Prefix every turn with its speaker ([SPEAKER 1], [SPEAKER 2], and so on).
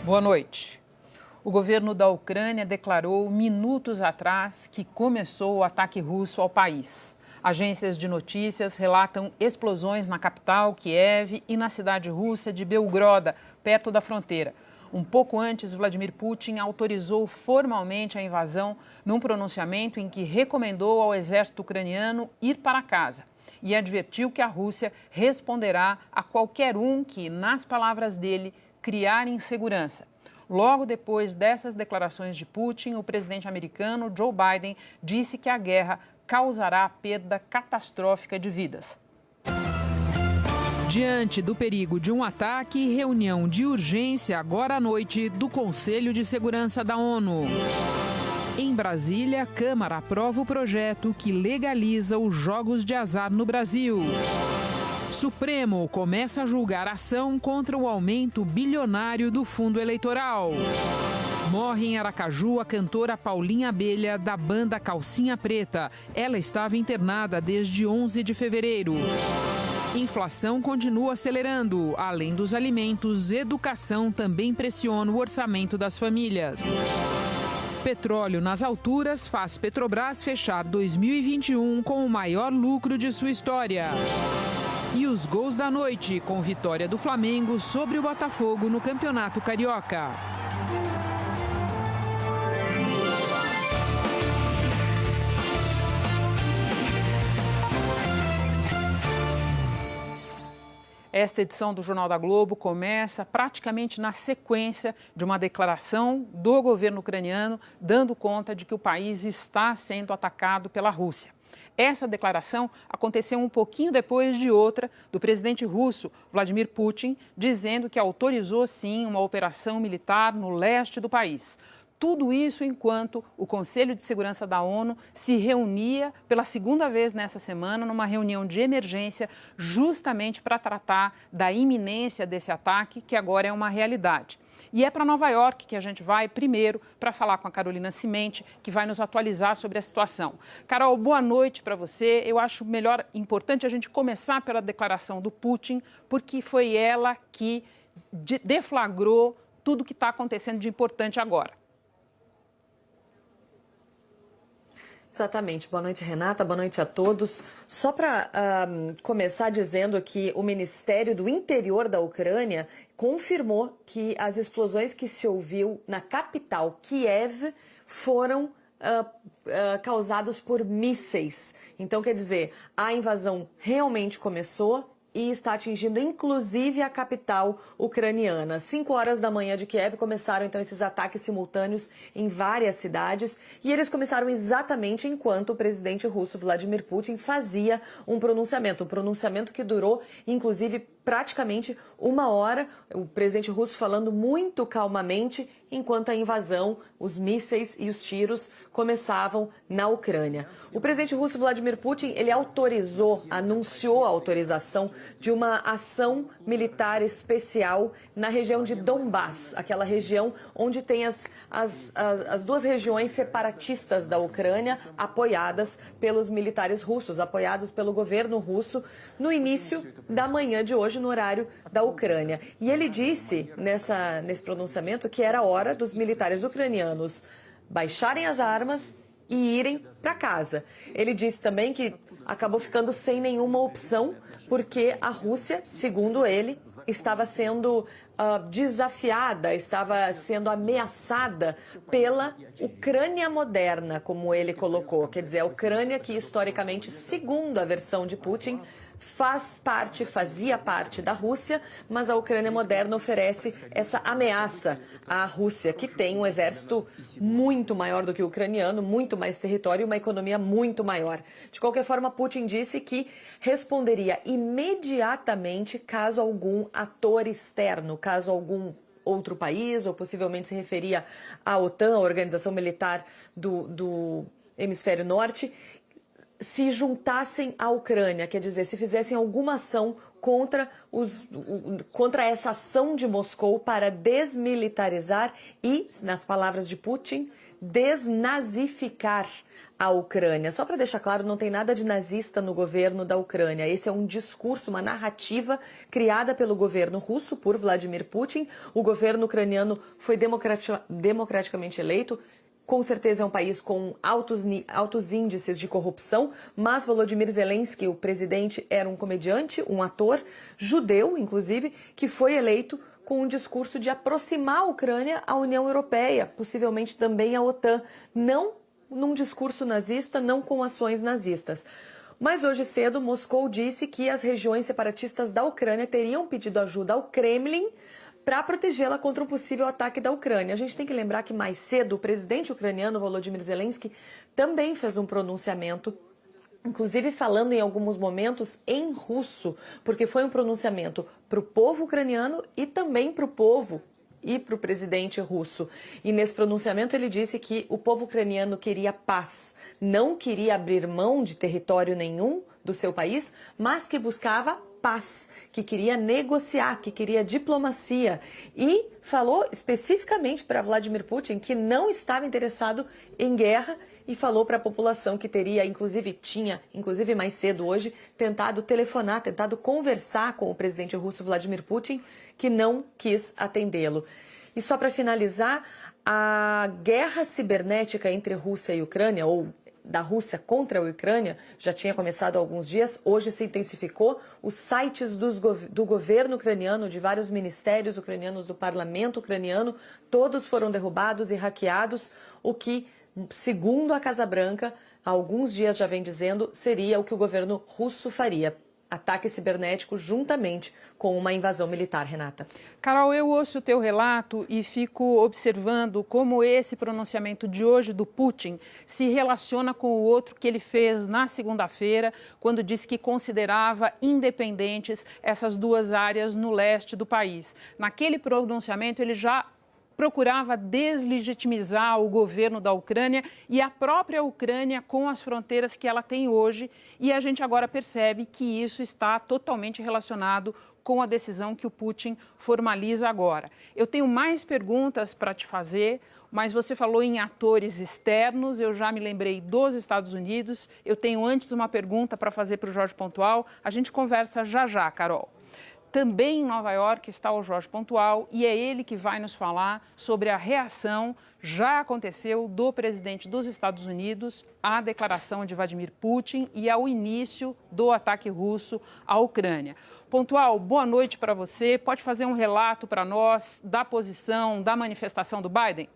[SPEAKER 1] Boa noite. O governo da Ucrânia declarou minutos atrás que começou o ataque russo ao país. Agências de notícias relatam explosões na capital, Kiev, e na cidade russa de Belgorod, perto da fronteira. Um pouco antes, Vladimir Putin autorizou formalmente a invasão num pronunciamento em que recomendou ao exército ucraniano ir para casa e advertiu que a Rússia responderá a qualquer um que, nas palavras dele, criar insegurança. Logo depois dessas declarações de Putin, o presidente americano Joe Biden disse que a guerra causará a perda catastrófica de vidas. Diante do perigo de um ataque, reunião de urgência agora à noite do Conselho de Segurança da ONU. Em Brasília, a Câmara aprova o projeto que legaliza os jogos de azar no Brasil. Supremo começa a julgar ação contra o aumento bilionário do fundo eleitoral. Morre em Aracaju a cantora Paulinha Abelha, da banda Calcinha Preta. Ela estava internada desde 11 de fevereiro. Inflação continua acelerando. Além dos alimentos, educação também pressiona o orçamento das famílias. Petróleo nas alturas faz Petrobras fechar 2021 com o maior lucro de sua história. E os gols da noite, com vitória do Flamengo sobre o Botafogo no Campeonato Carioca. Esta edição do Jornal da Globo começa praticamente na sequência de uma declaração do governo ucraniano dando conta de que o país está sendo atacado pela Rússia. Essa declaração aconteceu um pouquinho depois de outra do presidente russo, Vladimir Putin, dizendo que autorizou, sim, uma operação militar no leste do país. Tudo isso enquanto o Conselho de Segurança da ONU se reunia pela segunda vez nessa semana, numa reunião de emergência, justamente para tratar da iminência desse ataque, que agora é uma realidade. E é para Nova York que a gente vai primeiro para falar com a Carolina Cimenti, que vai nos atualizar sobre a situação. Carol, boa noite para você. Eu acho importante a gente começar pela declaração do Putin, porque foi ela que deflagrou tudo o que está acontecendo de importante agora.
[SPEAKER 2] Exatamente. Boa noite, Renata. Boa noite a todos. Só para começar dizendo que o Ministério do Interior da Ucrânia confirmou que as explosões que se ouviu na capital, Kiev, foram causadas por mísseis. Então, quer dizer, a invasão realmente começou e está atingindo inclusive a capital ucraniana. 5 horas da manhã de Kiev começaram então esses ataques simultâneos em várias cidades e eles começaram exatamente enquanto o presidente russo Vladimir Putin fazia um pronunciamento que durou inclusive praticamente 1 hora, o presidente russo falando muito calmamente enquanto a invasão, os mísseis e os tiros começavam na Ucrânia. O presidente russo Vladimir Putin, ele anunciou a autorização de uma ação militar especial na região de Donbás, aquela região onde tem as duas regiões separatistas da Ucrânia, apoiadas pelos militares russos, apoiados pelo governo russo, no início da manhã de hoje, no horário da Ucrânia. E ele disse nesse pronunciamento que era hora dos militares ucranianos baixarem as armas e irem para casa. Ele disse também que acabou ficando sem nenhuma opção, porque a Rússia, segundo ele, estava sendo desafiada, estava sendo ameaçada pela Ucrânia moderna, como ele colocou. Quer dizer, a Ucrânia que, historicamente, segundo a versão de Putin, fazia parte da Rússia, mas a Ucrânia moderna oferece essa ameaça à Rússia, que tem um exército muito maior do que o ucraniano, muito mais território e uma economia muito maior. De qualquer forma, Putin disse que responderia imediatamente caso algum ator externo, caso algum outro país, ou possivelmente se referia à OTAN, a Organização Militar do Hemisfério Norte, se juntassem à Ucrânia, quer dizer, se fizessem alguma ação contra essa ação de Moscou para desmilitarizar e, nas palavras de Putin, desnazificar à Ucrânia. Só para deixar claro, não tem nada de nazista no governo da Ucrânia. Esse é um discurso, uma narrativa criada pelo governo russo por Vladimir Putin. O governo ucraniano foi democraticamente eleito. Com certeza é um país com altos índices de corrupção, mas Volodymyr Zelensky, o presidente, era um comediante, um ator judeu, inclusive, que foi eleito com um discurso de aproximar a Ucrânia à União Europeia, possivelmente também à OTAN, não num discurso nazista, não com ações nazistas. Mas hoje cedo, Moscou disse que as regiões separatistas da Ucrânia teriam pedido ajuda ao Kremlin para protegê-la contra um possível ataque da Ucrânia. A gente tem que lembrar que mais cedo o presidente ucraniano Volodymyr Zelensky também fez um pronunciamento, inclusive falando em alguns momentos em russo, porque foi um pronunciamento para o povo ucraniano e também para o povo e para o presidente russo. E nesse pronunciamento ele disse que o povo ucraniano queria paz, não queria abrir mão de território nenhum do seu país, mas que buscava paz, que queria negociar, que queria diplomacia. E falou especificamente para Vladimir Putin que não estava interessado em guerra e falou para a população que tinha mais cedo hoje, tentado telefonar, tentado conversar com o presidente russo Vladimir Putin, que não quis atendê-lo. E só para finalizar, a guerra cibernética entre Rússia e Ucrânia, ou da Rússia contra a Ucrânia, já tinha começado há alguns dias, hoje se intensificou. Os sites do governo ucraniano, de vários ministérios ucranianos, do parlamento ucraniano, todos foram derrubados e hackeados, o que, segundo a Casa Branca, há alguns dias já vem dizendo, seria o que o governo russo faria. Ataque cibernético juntamente com uma invasão militar, Renata.
[SPEAKER 1] Carol, eu ouço o teu relato e fico observando como esse pronunciamento de hoje do Putin se relaciona com o outro que ele fez na segunda-feira, quando disse que considerava independentes essas duas áreas no leste do país. Naquele pronunciamento, ele já procurava deslegitimizar o governo da Ucrânia e a própria Ucrânia com as fronteiras que ela tem hoje. E a gente agora percebe que isso está totalmente relacionado com a decisão que o Putin formaliza agora. Eu tenho mais perguntas para te fazer, mas você falou em atores externos, eu já me lembrei dos Estados Unidos. Eu tenho antes uma pergunta para fazer para o Jorge Pontual. A gente conversa já, Carol. Também em Nova York está o Jorge Pontual e é ele que vai nos falar sobre a reação, já aconteceu, do presidente dos Estados Unidos à declaração de Vladimir Putin e ao início do ataque russo à Ucrânia. Pontual, boa noite para você. Pode fazer um relato para nós da posição, da manifestação do Biden?